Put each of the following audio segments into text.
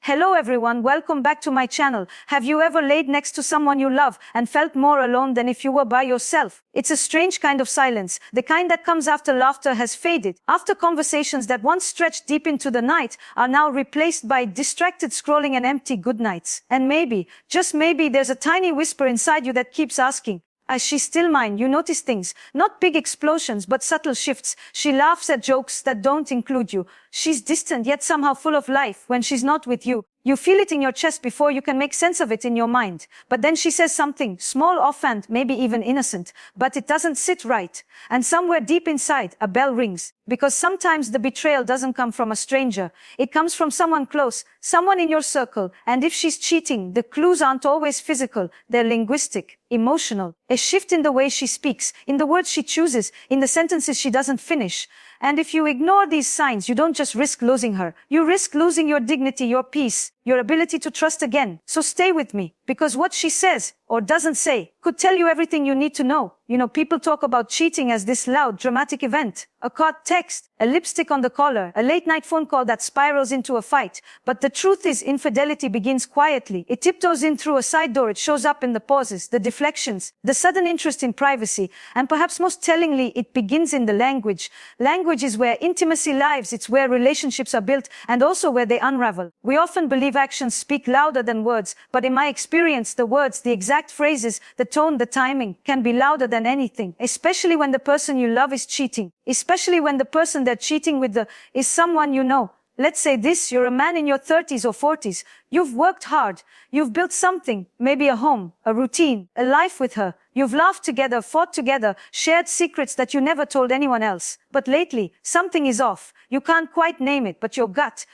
Hello everyone, welcome back to my channel. Have you ever laid next to someone you love and felt more alone than if you were by yourself? It's a strange kind of silence, the kind that comes after laughter has faded, after conversations that once stretched deep into the night are now replaced by distracted scrolling and empty goodnights. And maybe, just maybe, there's a tiny whisper inside you that keeps asking, is she still mine? You notice things, not big explosions, but subtle shifts. She laughs at jokes that don't include you. She's distant, yet somehow full of life when she's not with you. You feel it in your chest before you can make sense of it in your mind. But then she says something, small, offhand, maybe even innocent, but it doesn't sit right. And somewhere deep inside, a bell rings. Because sometimes the betrayal doesn't come from a stranger. It comes from someone close, someone in your circle. And if she's cheating, the clues aren't always physical. They're linguistic, emotional. A shift in the way she speaks, in the words she chooses, in the sentences she doesn't finish. And if you ignore these signs, you don't just risk losing her. You risk losing your dignity, your peace, your ability to trust again. So stay with me, because what she says, or doesn't say, could tell you everything you need to know. You know, people talk about cheating as this loud, dramatic event. A caught text, a lipstick on the collar, a late-night phone call that spirals into a fight. But the truth is, infidelity begins quietly. It tiptoes in through a side door. It shows up in the pauses, the deflections, the sudden interest in privacy. And perhaps most tellingly, it begins in the language. Language is where intimacy lives. It's where relationships are built and also where they unravel. We often believe actions speak louder than words, but in my experience, the words, the exact phrases, the tone, the timing can be louder than anything, especially when the person you love is cheating, especially when the person they're cheating with is someone you know. Let's say this, you're a man in your 30s or 40s. You've worked hard. You've built something, maybe a home, a routine, a life with her. You've laughed together, fought together, shared secrets that you never told anyone else. But lately, something is off. You can't quite name it, but your gut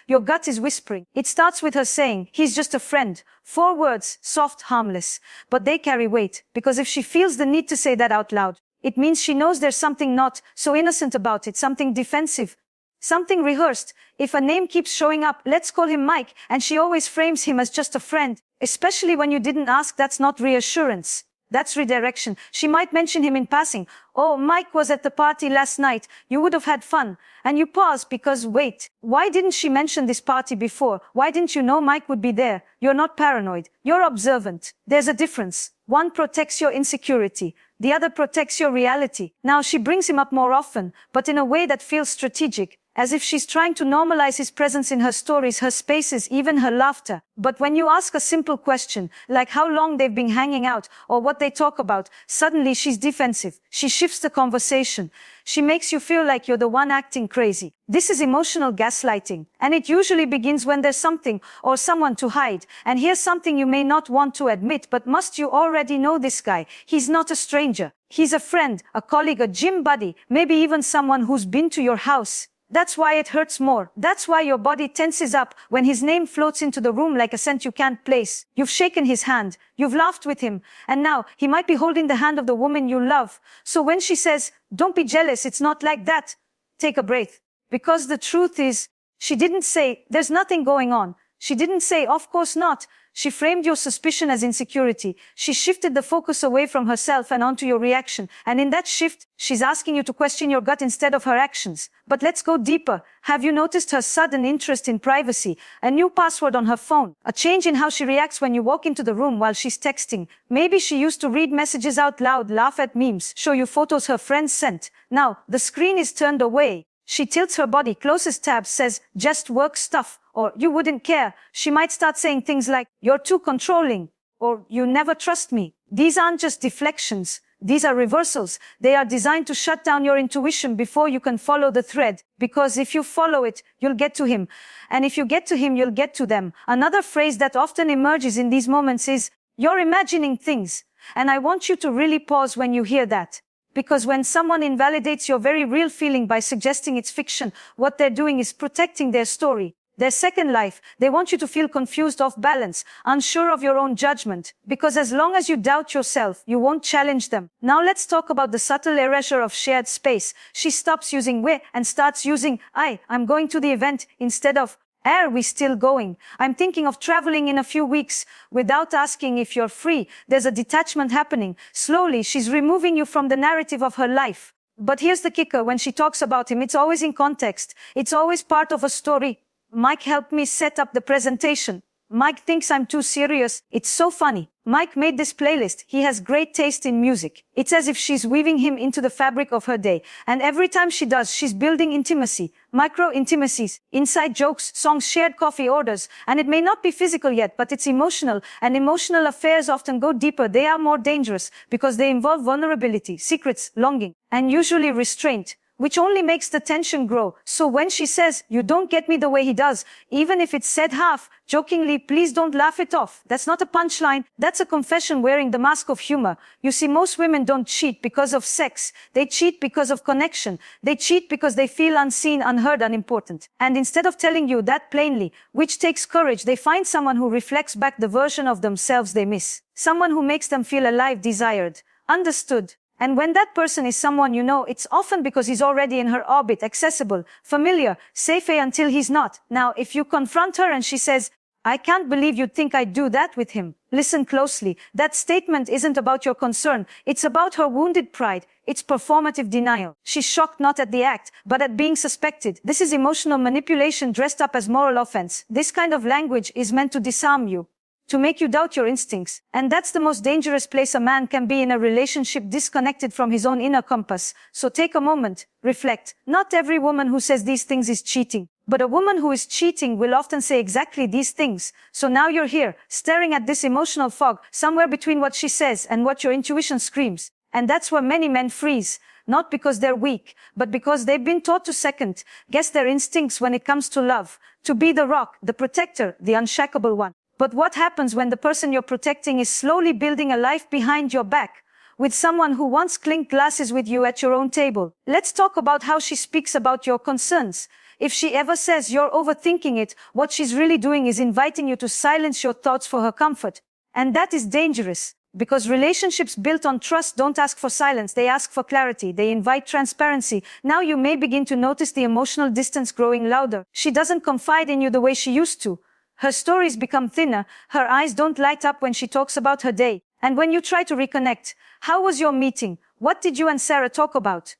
is whispering. It starts with her saying, he's just a friend. 4 words, soft, harmless. But they carry weight, because if she feels the need to say that out loud, it means she knows there's something not so innocent about it, something defensive, something rehearsed. If a name keeps showing up, let's call him Mike, and she always frames him as just a friend, especially when you didn't ask. That's not reassurance. That's redirection. She might mention him in passing. Oh, Mike was at the party last night. You would have had fun. And you pause because, wait, why didn't she mention this party before? Why didn't you know Mike would be there? You're not paranoid. You're observant. There's a difference. One protects your insecurity. The other protects your reality. Now she brings him up more often, but in a way that feels strategic, as if she's trying to normalize his presence in her stories, her spaces, even her laughter. But when you ask a simple question, like how long they've been hanging out or what they talk about, suddenly she's defensive. She shifts the conversation. She makes you feel like you're the one acting crazy. This is emotional gaslighting, and it usually begins when there's something or someone to hide. And here's something you may not want to admit, but must you already know this guy? He's not a stranger. He's a friend, a colleague, a gym buddy, maybe even someone who's been to your house. That's why it hurts more. That's why your body tenses up when his name floats into the room like a scent you can't place. You've shaken his hand. You've laughed with him. And now he might be holding the hand of the woman you love. So when she says, don't be jealous, it's not like that, take a breath. Because the truth is, she didn't say, there's nothing going on. She didn't say, of course not. She framed your suspicion as insecurity. She shifted the focus away from herself and onto your reaction. And in that shift, she's asking you to question your gut instead of her actions. But let's go deeper. Have you noticed her sudden interest in privacy? A new password on her phone. A change in how she reacts when you walk into the room while she's texting. Maybe she used to read messages out loud, laugh at memes, show you photos her friends sent. Now, the screen is turned away. She tilts her body, closes tabs, says, just work stuff, or you wouldn't care. She might start saying things like, you're too controlling, or you never trust me. These aren't just deflections. These are reversals. They are designed to shut down your intuition before you can follow the thread. Because if you follow it, you'll get to him. And if you get to him, you'll get to them. Another phrase that often emerges in these moments is, you're imagining things. And I want you to really pause when you hear that. Because when someone invalidates your very real feeling by suggesting it's fiction, what they're doing is protecting their story, their second life. They want you to feel confused, off balance, unsure of your own judgment. Because as long as you doubt yourself, you won't challenge them. Now let's talk about the subtle erasure of shared space. She stops using we and starts using I'm going to the event instead of are we still going? I'm thinking of traveling in a few weeks. Without asking if you're free, there's a detachment happening. Slowly, she's removing you from the narrative of her life. But here's the kicker. When she talks about him, it's always in context. It's always part of a story. Mike helped me set up the presentation. Mike thinks I'm too serious. It's so funny. Mike made this playlist. He has great taste in music. It's as if she's weaving him into the fabric of her day. And every time she does, she's building intimacy. Micro-intimacies, inside jokes, songs, shared coffee orders. And it may not be physical yet, but it's emotional. And emotional affairs often go deeper. They are more dangerous because they involve vulnerability, secrets, longing, and usually restraint, which only makes the tension grow. So when she says, "You don't get me the way he does," even if it's said half, jokingly, please don't laugh it off. That's not a punchline. That's a confession wearing the mask of humor. You see, most women don't cheat because of sex. They cheat because of connection. They cheat because they feel unseen, unheard, unimportant. And instead of telling you that plainly, which takes courage, they find someone who reflects back the version of themselves they miss. Someone who makes them feel alive, desired, understood. And when that person is someone you know, it's often because he's already in her orbit, accessible, familiar, safe until he's not. Now, if you confront her and she says, "I can't believe you'd think I'd do that with him," listen closely. That statement isn't about your concern. It's about her wounded pride. It's performative denial. She's shocked not at the act, but at being suspected. This is emotional manipulation dressed up as moral offense. This kind of language is meant to disarm you, to make you doubt your instincts. And that's the most dangerous place a man can be in a relationship, disconnected from his own inner compass. So take a moment, reflect. Not every woman who says these things is cheating, but a woman who is cheating will often say exactly these things. So now you're here, staring at this emotional fog, somewhere between what she says and what your intuition screams. And that's where many men freeze. Not because they're weak, but because they've been taught to second guess their instincts when it comes to love, to be the rock, the protector, the unshakable one. But what happens when the person you're protecting is slowly building a life behind your back, with someone who once clinked glasses with you at your own table? Let's talk about how she speaks about your concerns. If she ever says you're overthinking it, what she's really doing is inviting you to silence your thoughts for her comfort. And that is dangerous, because relationships built on trust don't ask for silence, they ask for clarity, they invite transparency. Now you may begin to notice the emotional distance growing louder. She doesn't confide in you the way she used to. Her stories become thinner, her eyes don't light up when she talks about her day. And when you try to reconnect, "How was your meeting? What did you and Sarah talk about?"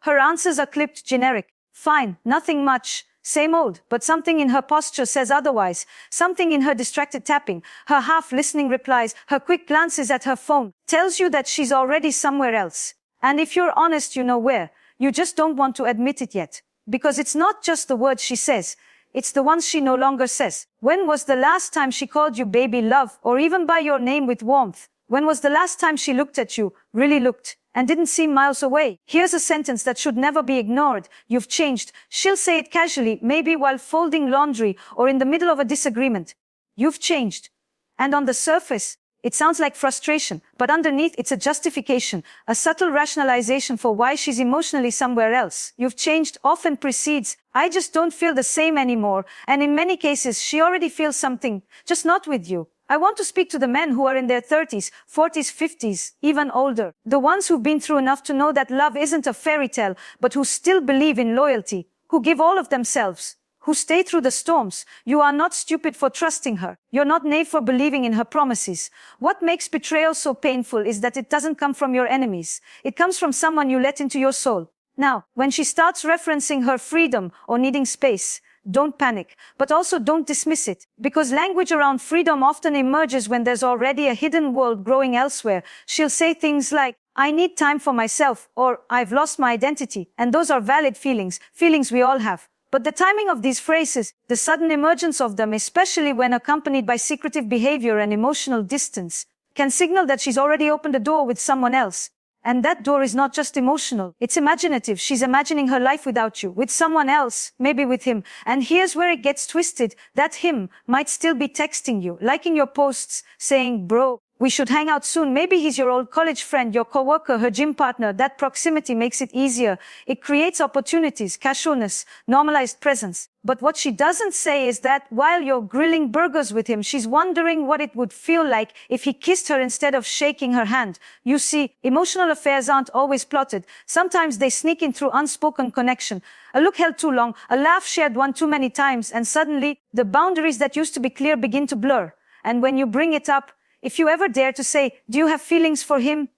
her answers are clipped, generic. "Fine, nothing much, same old," but something in her posture says otherwise. Something in her distracted tapping, her half-listening replies, her quick glances at her phone, tells you that she's already somewhere else. And if you're honest, you know where. You just don't want to admit it yet. Because it's not just the words she says, it's the ones she no longer says. When was the last time she called you baby, love, or even by your name with warmth? When was the last time she looked at you, really looked, and didn't seem miles away? Here's a sentence that should never be ignored. "You've changed." She'll say it casually, maybe while folding laundry or in the middle of a disagreement. "You've changed." And on the surface, it sounds like frustration, but underneath it's a justification, a subtle rationalization for why she's emotionally somewhere else. "You've changed" often precedes, "I just don't feel the same anymore," and in many cases she already feels something, just not with you. I want to speak to the men who are in their 30s, 40s, 50s, even older. The ones who've been through enough to know that love isn't a fairy tale, but who still believe in loyalty, who give all of themselves, who stay through the storms. You are not stupid for trusting her. You're not naive for believing in her promises. What makes betrayal so painful is that it doesn't come from your enemies. It comes from someone you let into your soul. Now, when she starts referencing her freedom or needing space, don't panic, but also don't dismiss it, because language around freedom often emerges when there's already a hidden world growing elsewhere. She'll say things like, "I need time for myself," or "I've lost my identity," and those are valid feelings we all have. But the timing of these phrases, the sudden emergence of them, especially when accompanied by secretive behavior and emotional distance, can signal that she's already opened a door with someone else. And that door is not just emotional, it's imaginative. She's imagining her life without you, with someone else, maybe with him. And here's where it gets twisted. That him might still be texting you, liking your posts, saying, "Bro, we should hang out soon." Maybe he's your old college friend, your coworker, her gym partner. That proximity makes it easier. It creates opportunities, casualness, normalized presence. But what she doesn't say is that while you're grilling burgers with him, she's wondering what it would feel like if he kissed her instead of shaking her hand. You see, emotional affairs aren't always plotted. Sometimes they sneak in through unspoken connection. A look held too long, a laugh shared one too many times, and suddenly the boundaries that used to be clear begin to blur. And when you bring it up, if you ever dare to say, "Do you have feelings for him?"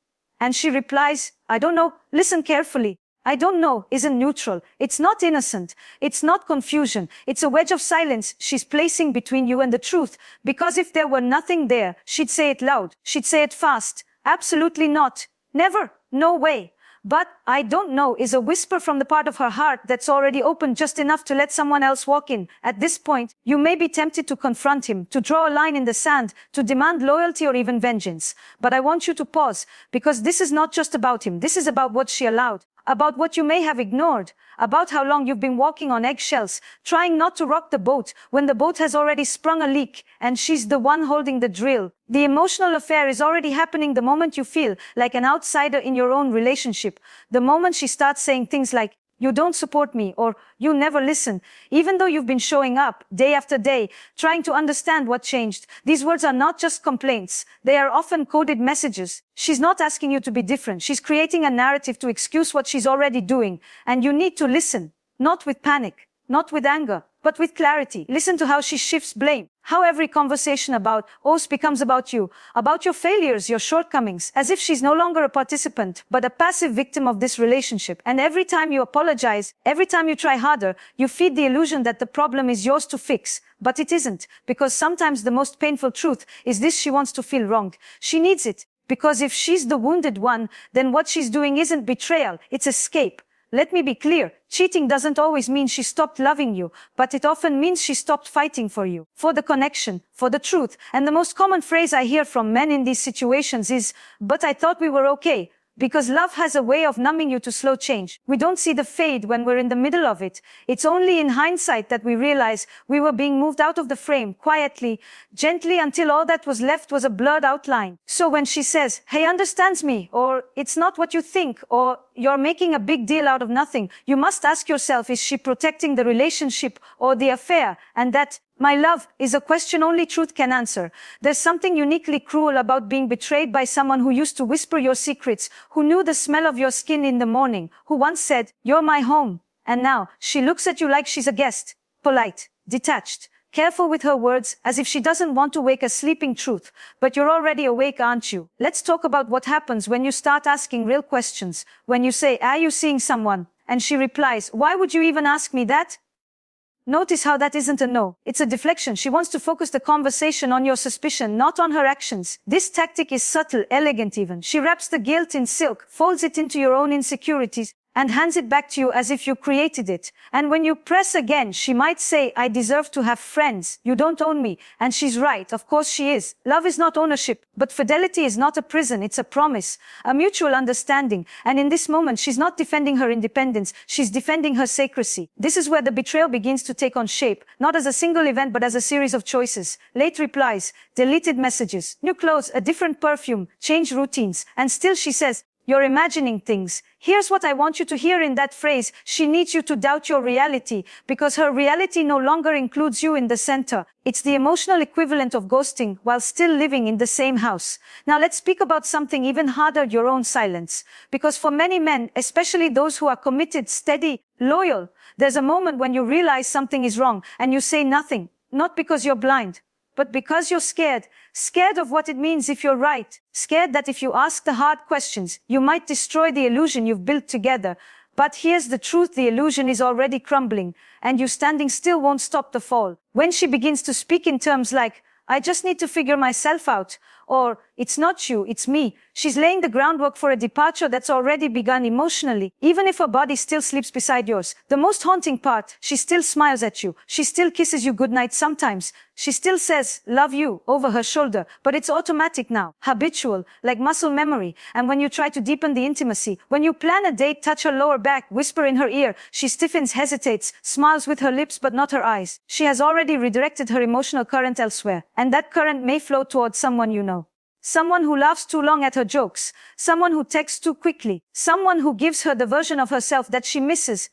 and she replies, "I don't know," listen carefully. I don't know isn't neutral. It's not innocent. It's not confusion. It's a wedge of silence she's placing between you and the truth. Because if there were nothing there, she'd say it loud. She'd say it fast. Absolutely not. Never. No way. But I don't know is a whisper from the part of her heart that's already open just enough to let someone else walk in. At this point, you may be tempted to confront him, to draw a line in the sand, to demand loyalty or even vengeance. But I want you to pause, because this is not just about him. This is about what she allowed, about what you may have ignored, about how long you've been walking on eggshells, trying not to rock the boat when the boat has already sprung a leak and she's the one holding the drill. The emotional affair is already happening the moment you feel like an outsider in your own relationship. The moment she starts saying things like, "You don't support me," or "You never listen," even though you've been showing up day after day, trying to understand what changed. These words are not just complaints. They are often coded messages. She's not asking you to be different. She's creating a narrative to excuse what she's already doing. And you need to listen, not with panic, not with anger, but with clarity. Listen to how she shifts blame. How every conversation about us becomes about you, about your failures, your shortcomings, as if she's no longer a participant, but a passive victim of this relationship. And every time you apologize, every time you try harder, you feed the illusion that the problem is yours to fix. But it isn't, because sometimes the most painful truth is this: she wants to feel wronged. She needs it, because if she's the wounded one, then what she's doing isn't betrayal, it's escape. Let me be clear, cheating doesn't always mean she stopped loving you, but it often means she stopped fighting for you, for the connection, for the truth. And the most common phrase I hear from men in these situations is, "But I thought we were okay." Because love has a way of numbing you to slow change. We don't see the fade when we're in the middle of it. It's only in hindsight that we realize we were being moved out of the frame, quietly, gently, until all that was left was a blurred outline. So when she says, "He understands me," or "It's not what you think," or "You're making a big deal out of nothing," you must ask yourself, is she protecting the relationship or the affair? And that, my love, is a question only truth can answer. There's something uniquely cruel about being betrayed by someone who used to whisper your secrets, who knew the smell of your skin in the morning, who once said, "You're my home." And now, she looks at you like she's a guest, polite, detached, careful with her words, as if she doesn't want to wake a sleeping truth. But you're already awake, aren't you? Let's talk about what happens when you start asking real questions. When you say, "Are you seeing someone?" And she replies, "Why would you even ask me that?" Notice how that isn't a no. It's a deflection. She wants to focus the conversation on your suspicion, not on her actions. This tactic is subtle, elegant even. She wraps the guilt in silk, folds it into your own insecurities, and hands it back to you as if you created it. And when you press again, she might say, "I deserve to have friends. You don't own me." And she's right. Of course she is. Love is not ownership, but fidelity is not a prison. It's a promise, a mutual understanding. And in this moment, she's not defending her independence. She's defending her sacrecy. This is where the betrayal begins to take on shape, not as a single event, but as a series of choices. Late replies, deleted messages, new clothes, a different perfume, changed routines. And still she says, "You're imagining things." Here's what I want you to hear in that phrase. She needs you to doubt your reality, because her reality no longer includes you in the center. It's the emotional equivalent of ghosting while still living in the same house. Now let's speak about something even harder, your own silence. Because for many men, especially those who are committed, steady, loyal, there's a moment when you realize something is wrong and you say nothing, not because you're blind, but because you're scared. Scared of what it means if you're right. Scared that if you ask the hard questions, you might destroy the illusion you've built together. But here's the truth: the illusion is already crumbling, and you standing still won't stop the fall. When she begins to speak in terms like, "I just need to figure myself out," or "It's not you, it's me," she's laying the groundwork for a departure that's already begun emotionally, even if her body still sleeps beside yours. The most haunting part, she still smiles at you. She still kisses you goodnight sometimes. She still says, "Love you," over her shoulder, but it's automatic now, habitual, like muscle memory. And when you try to deepen the intimacy, when you plan a date, touch her lower back, whisper in her ear, she stiffens, hesitates, smiles with her lips but not her eyes. She has already redirected her emotional current elsewhere, and that current may flow towards someone you know. Someone who laughs too long at her jokes, someone who texts too quickly, someone who gives her the version of herself that she misses.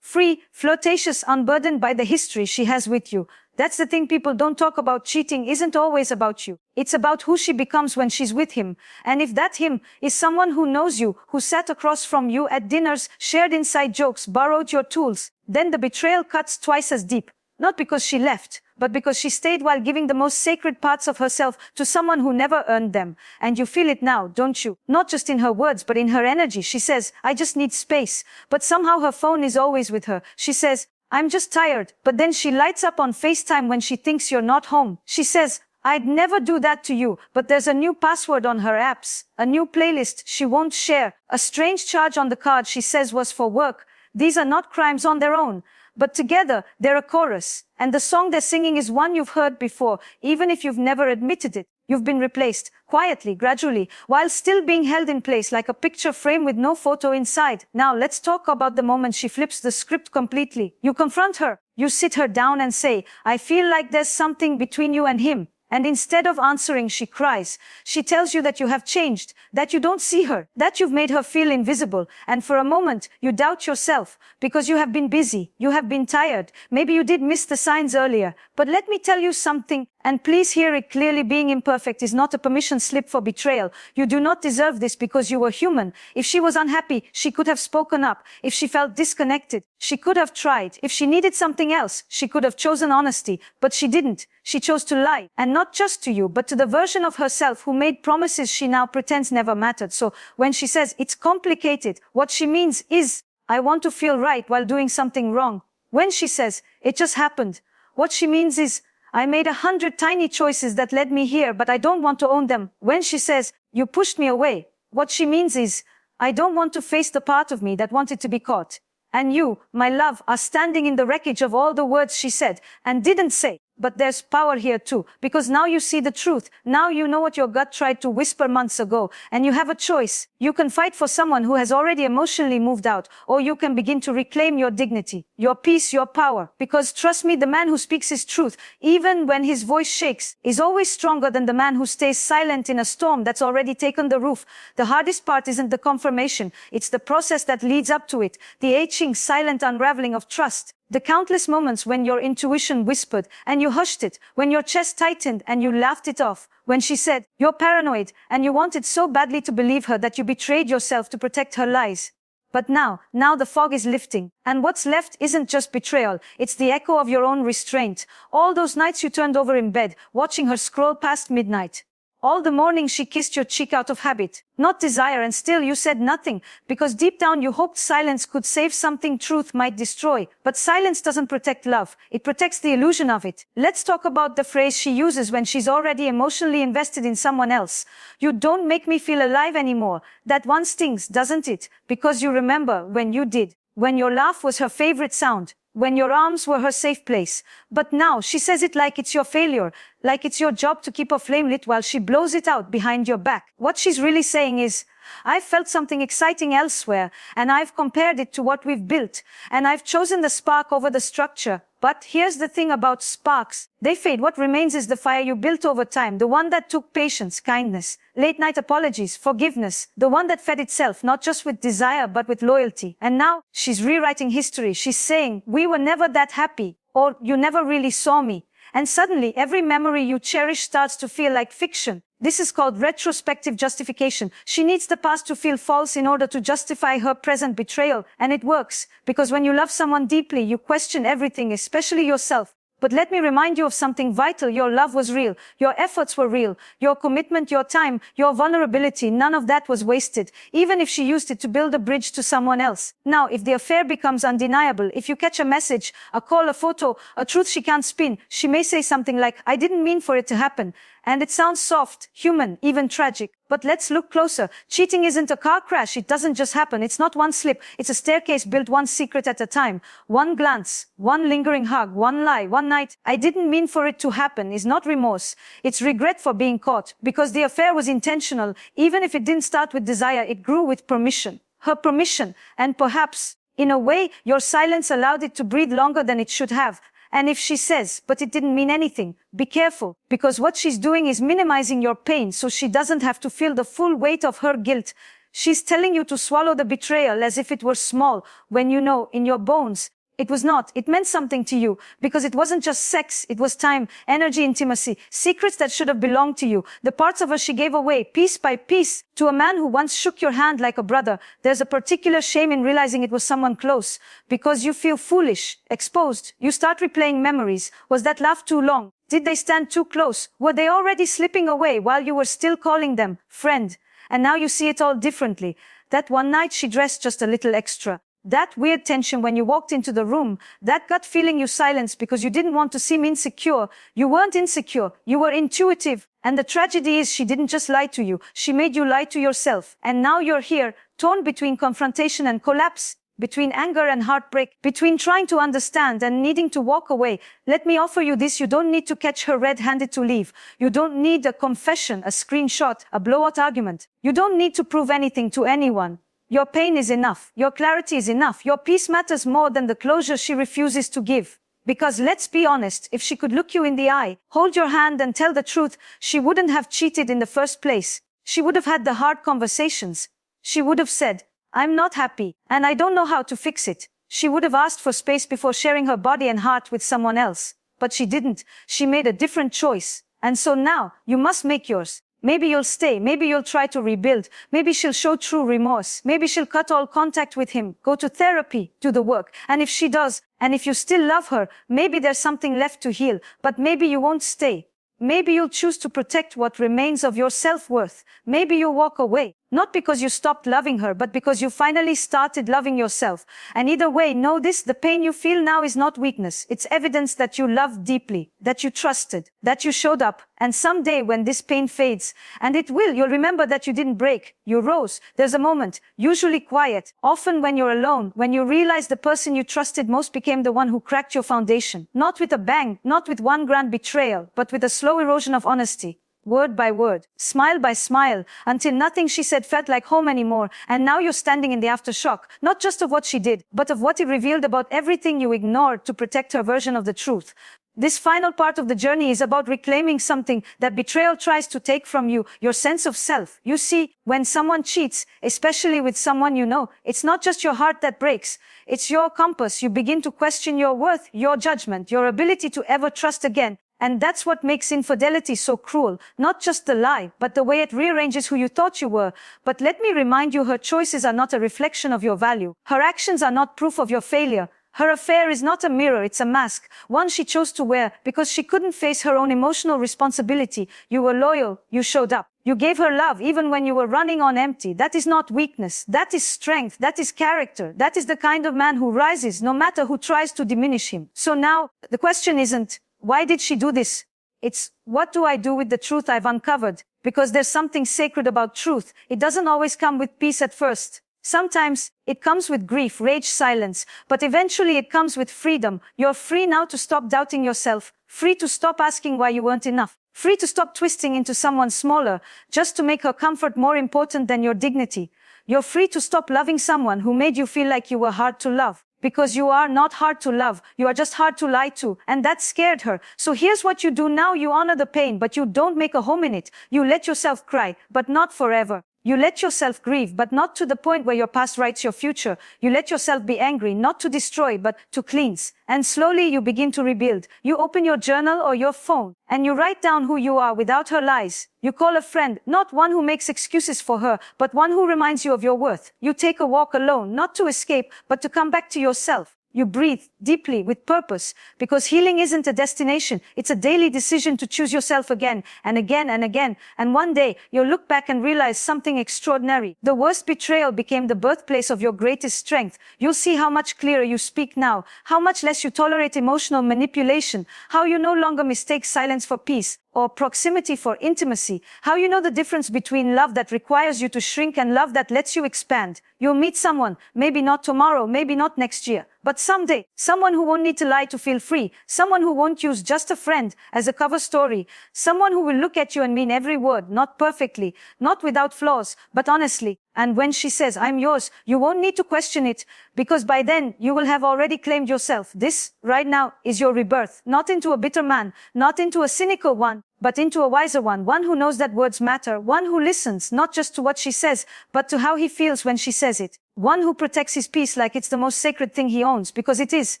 Free, flirtatious, unburdened by the history she has with you. That's the thing people don't talk about. Cheating isn't always about you. It's about who she becomes when she's with him. And if that him is someone who knows you, who sat across from you at dinners, shared inside jokes, borrowed your tools, then the betrayal cuts twice as deep. Not because she left, but because she stayed while giving the most sacred parts of herself to someone who never earned them. And you feel it now, don't you? Not just in her words, but in her energy. She says, I just need space. But somehow her phone is always with her. She says, I'm just tired. But then she lights up on FaceTime when she thinks you're not home. She says, I'd never do that to you, but there's a new password on her apps, a new playlist she won't share, a strange charge on the card she says was for work. These are not crimes on their own, but together they're a chorus. And the song they're singing is one you've heard before, even if you've never admitted it. You've been replaced, quietly, gradually, while still being held in place like a picture frame with no photo inside. Now let's talk about the moment she flips the script completely. You confront her. You sit her down and say, I feel like there's something between you and him. And instead of answering, she cries. She tells you that you have changed, that you don't see her, that you've made her feel invisible. And for a moment, you doubt yourself because you have been busy, you have been tired. Maybe you did miss the signs earlier. But let me tell you something, and please hear it clearly. Being imperfect is not a permission slip for betrayal. You do not deserve this because you were human. If she was unhappy, she could have spoken up. If she felt disconnected, she could have tried. If she needed something else, she could have chosen honesty. But she didn't. She chose to lie. And not just to you, but to the version of herself who made promises she now pretends never mattered. So when she says it's complicated, what she means is, I want to feel right while doing something wrong. When she says, it just happened, what she means is, I made 100 tiny choices that led me here, but I don't want to own them. When she says, you pushed me away, what she means is, I don't want to face the part of me that wanted to be caught. And you, my love, are standing in the wreckage of all the words she said and didn't say. But there's power here too, because now you see the truth. Now you know what your gut tried to whisper months ago, and you have a choice. You can fight for someone who has already emotionally moved out, or you can begin to reclaim your dignity, your peace, your power. Because trust me, the man who speaks his truth, even when his voice shakes, is always stronger than the man who stays silent in a storm that's already taken the roof. The hardest part isn't the confirmation, it's the process that leads up to it, the aching, silent unraveling of trust. The countless moments when your intuition whispered and you hushed it, when your chest tightened and you laughed it off, when she said, you're paranoid, and you wanted so badly to believe her that you betrayed yourself to protect her lies. But now the fog is lifting, and what's left isn't just betrayal, it's the echo of your own restraint. All those nights you turned over in bed, watching her scroll past midnight. All the morning she kissed your cheek out of habit, not desire, and still you said nothing, because deep down you hoped silence could save something truth might destroy. But silence doesn't protect love, it protects the illusion of it. Let's talk about the phrase she uses when she's already emotionally invested in someone else. You don't make me feel alive anymore. That one stings, doesn't it? Because you remember when you did, when your laugh was her favorite sound, when your arms were her safe place. But now she says it like it's your failure, like it's your job to keep a flame lit while she blows it out behind your back. What she's really saying is, I've felt something exciting elsewhere, and I've compared it to what we've built, and I've chosen the spark over the structure. But here's the thing about sparks. They fade. What remains is the fire you built over time, the one that took patience, kindness, late-night apologies, forgiveness, the one that fed itself, not just with desire, but with loyalty. And now, she's rewriting history. She's saying, we were never that happy, or you never really saw me. And suddenly, every memory you cherish starts to feel like fiction. This is called retrospective justification. She needs the past to feel false in order to justify her present betrayal. And it works, because when you love someone deeply, you question everything, especially yourself. But let me remind you of something vital. Your love was real. Your efforts were real. Your commitment, your time, your vulnerability, none of that was wasted, even if she used it to build a bridge to someone else. Now, if the affair becomes undeniable, if you catch a message, a call, a photo, a truth she can't spin, she may say something like, I didn't mean for it to happen. And it sounds soft, human, even tragic. But let's look closer. Cheating isn't a car crash. It doesn't just happen. It's not one slip. It's a staircase built one secret at a time. One glance, one lingering hug, one lie, one night. I didn't mean for it to happen is not remorse. It's regret for being caught. Because the affair was intentional. Even if it didn't start with desire, it grew with permission. Her permission. And perhaps, in a way, your silence allowed it to breathe longer than it should have. And if she says, but it didn't mean anything, be careful, because what she's doing is minimizing your pain so she doesn't have to feel the full weight of her guilt. She's telling you to swallow the betrayal as if it were small, when you know, in your bones, It was not. It meant something to you because it wasn't just sex. It was time, energy, intimacy, secrets that should have belonged to you. The parts of her she gave away piece by piece to a man who once shook your hand like a brother. There's a particular shame in realizing it was someone close because you feel foolish, exposed. You start replaying memories. Was that laugh too long? Did they stand too close? Were they already slipping away while you were still calling them friend? And now you see it all differently. That one night she dressed just a little extra. That weird tension when you walked into the room, that gut feeling you silenced because you didn't want to seem insecure. You weren't insecure, you were intuitive. And the tragedy is she didn't just lie to you, she made you lie to yourself. And now you're here, torn between confrontation and collapse, between anger and heartbreak, between trying to understand and needing to walk away. Let me offer you this: you don't need to catch her red-handed to leave. You don't need a confession, a screenshot, a blowout argument. You don't need to prove anything to anyone. Your pain is enough. Your clarity is enough. Your peace matters more than the closure she refuses to give. Because let's be honest, if she could look you in the eye, hold your hand and tell the truth, she wouldn't have cheated in the first place. She would have had the hard conversations. She would have said, I'm not happy, and I don't know how to fix it. She would have asked for space before sharing her body and heart with someone else. But she didn't. She made a different choice. And so now, you must make yours. Maybe you'll stay, maybe you'll try to rebuild, maybe she'll show true remorse, maybe she'll cut all contact with him, go to therapy, do the work. And if she does, and if you still love her, maybe there's something left to heal, but maybe you won't stay. Maybe you'll choose to protect what remains of your self-worth. Maybe you'll walk away. Not because you stopped loving her, but because you finally started loving yourself. And either way, know this: the pain you feel now is not weakness. It's evidence that you loved deeply, that you trusted, that you showed up. And someday when this pain fades, and it will, you'll remember that you didn't break. You rose. There's a moment, usually quiet, often when you're alone, when you realize the person you trusted most became the one who cracked your foundation. Not with a bang, not with one grand betrayal, but with a slow erosion of honesty. Word by word, smile by smile, until nothing she said felt like home anymore. And now you're standing in the aftershock, not just of what she did, but of what it revealed about everything you ignored to protect her version of the truth. This final part of the journey is about reclaiming something that betrayal tries to take from you: your sense of self. You see, when someone cheats, especially with someone you know, it's not just your heart that breaks. It's your compass. You begin to question your worth, your judgment, your ability to ever trust again. And that's what makes infidelity so cruel. Not just the lie, but the way it rearranges who you thought you were. But let me remind you, her choices are not a reflection of your value. Her actions are not proof of your failure. Her affair is not a mirror, it's a mask, one she chose to wear because she couldn't face her own emotional responsibility. You were loyal, you showed up. You gave her love even when you were running on empty. That is not weakness, that is strength, that is character. That is the kind of man who rises no matter who tries to diminish him. So now, the question isn't, why did she do this? It's, what do I do with the truth I've uncovered? Because there's something sacred about truth. It doesn't always come with peace at first. Sometimes it comes with grief, rage, silence, but eventually it comes with freedom. You're free now to stop doubting yourself, free to stop asking why you weren't enough, free to stop twisting into someone smaller just to make her comfort more important than your dignity. You're free to stop loving someone who made you feel like you were hard to love. Because you are not hard to love, you are just hard to lie to, and that scared her. So here's what you do now: you honor the pain, but you don't make a home in it. You let yourself cry, but not forever. You let yourself grieve, but not to the point where your past writes your future. You let yourself be angry, not to destroy, but to cleanse. And slowly you begin to rebuild. You open your journal or your phone, and you write down who you are without her lies. You call a friend, not one who makes excuses for her, but one who reminds you of your worth. You take a walk alone, not to escape, but to come back to yourself. You breathe deeply with purpose, because healing isn't a destination. It's a daily decision to choose yourself again and again and again. And one day you'll look back and realize something extraordinary. The worst betrayal became the birthplace of your greatest strength. You'll see how much clearer you speak now, how much less you tolerate emotional manipulation, how you no longer mistake silence for peace or proximity for intimacy, how you know the difference between love that requires you to shrink and love that lets you expand. You'll meet someone, maybe not tomorrow, maybe not next year, but someday, someone who won't need to lie to feel free, someone who won't use just a friend as a cover story, someone who will look at you and mean every word, not perfectly, not without flaws, but honestly. And when she says, I'm yours, you won't need to question it, because by then you will have already claimed yourself. This, right now, is your rebirth, not into a bitter man, not into a cynical one, but into a wiser one who knows that words matter, one who listens, not just to what she says, but to how he feels when she says it, one who protects his peace like it's the most sacred thing he owns, because it is.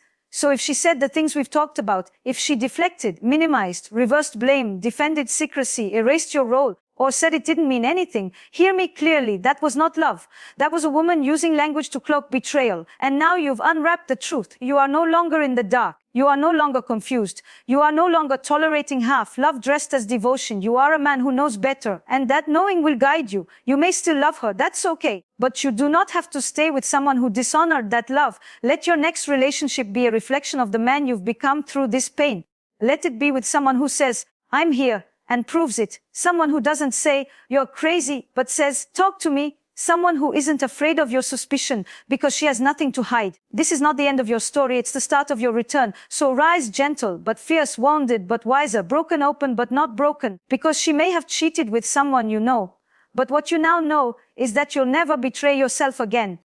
So if she said the things we've talked about, if she deflected, minimized, reversed blame, defended secrecy, erased your role, or said it didn't mean anything, hear me clearly, that was not love. That was a woman using language to cloak betrayal. And now you've unwrapped the truth. You are no longer in the dark. You are no longer confused. You are no longer tolerating half love dressed as devotion. You are a man who knows better, and that knowing will guide you. You may still love her, that's okay. But you do not have to stay with someone who dishonored that love. Let your next relationship be a reflection of the man you've become through this pain. Let it be with someone who says, I'm here, and proves it. Someone who doesn't say, you're crazy, but says, talk to me. Someone who isn't afraid of your suspicion because she has nothing to hide. This is not the end of your story, it's the start of your return. So rise gentle, but fierce, wounded, but wiser, broken open, but not broken, because she may have cheated with someone you know. But what you now know is that you'll never betray yourself again.